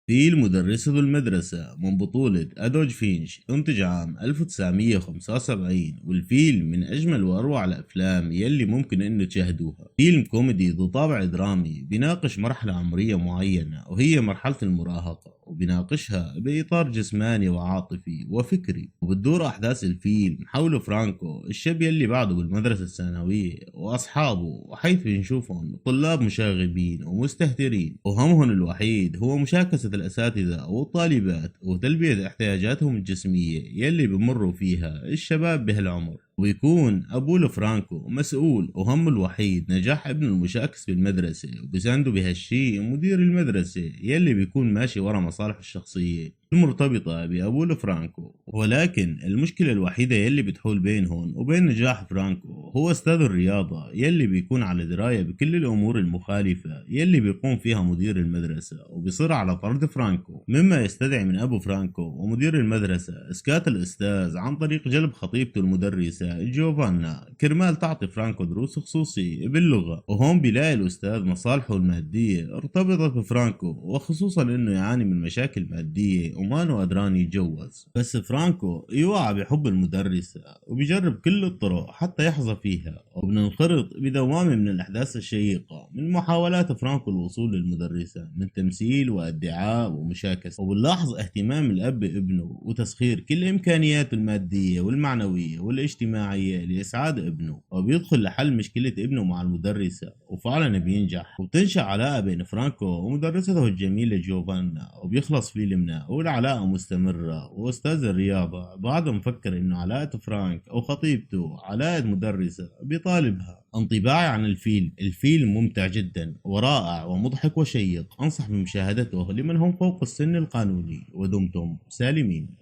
فيلم مدرسة المدرسة من بطولة أدوج فينش انتج عام 1975، والفيلم من أجمل وأروع الأفلام يلي ممكن إنه تشاهدوها. فيلم كوميدي ذو طابع درامي بيناقش مرحلة عمرية معينة وهي مرحلة المراهقة، وبيناقشها بإطار جسماني وعاطفي وفكري. وبتدور أحداث الفيلم حول فرانكو الشاب يلي بعده بالمدرسة الثانوية وأصحابه، وحيث نشوفهم طلاب مشاغبين ومستهترين وهمهم الوحيد هو مشاكسة الأساتذة والطالبات وتلبية احتياجاتهم الجسمية يلي بمروا فيها الشباب بهالعمر. ويكون أبو فرانكو مسؤول وهم الوحيد نجاح ابنه المشاكس بالمدرسة، وبيساندوا بهالشي مدير المدرسة يلي بيكون ماشي ورا مصالحه الشخصية المرتبطة بأبو فرانكو. ولكن المشكلة الوحيدة يلي بتحول بينهم وبين نجاح فرانكو هو أستاذ الرياضة يلي بيكون على دراية بكل الأمور المخالفة يلي بيقوم فيها مدير المدرسة، وبيصر على طرد فرانكو، مما يستدعي من أبو فرانكو ومدير المدرسة إسكات الأستاذ عن طريق جلب خطيبته المدرسة جوفانا كرمال تعطي فرانكو دروس خصوصية باللغة. وهون بيلاقي الأستاذ مصالحه المادية ارتبطت بفرانكو، وخصوصا إنه يعاني من مشاكل مادية وما قدران يتجوز. بس فرانكو يوعى بحب المدرسة وبيجرب كل الطرق حتى يحظى فيها، وبننخرط بدوامة من الأحداث الشيقة من محاولات فرانكو الوصول للمدرسة من تمثيل وادعاء ومشاكسة. وبنلاحظ اهتمام الأب بابنه وتسخير كل إمكانياته المادية والمعنوية والاجتماعية لإسعاد ابنه، وبيدخل لحل مشكلة ابنه مع المدرسة وفعلا بينجح. وبتنشأ علاقة بين فرانكو ومدرسته الجميلة جوفانا، وبيخلص فيلمنا والعلاقة مستمرة. وأستاذ الرياضة بعد مفكر إنه علاقة فرانك أو خطيبته علاقة مدرسة بيطالبها. انطباعي عن الفيلم ممتع جدا ورائع ومضحك وشيق، أنصح بمشاهدته لمن هم فوق السن القانوني، ودمتم سالمين.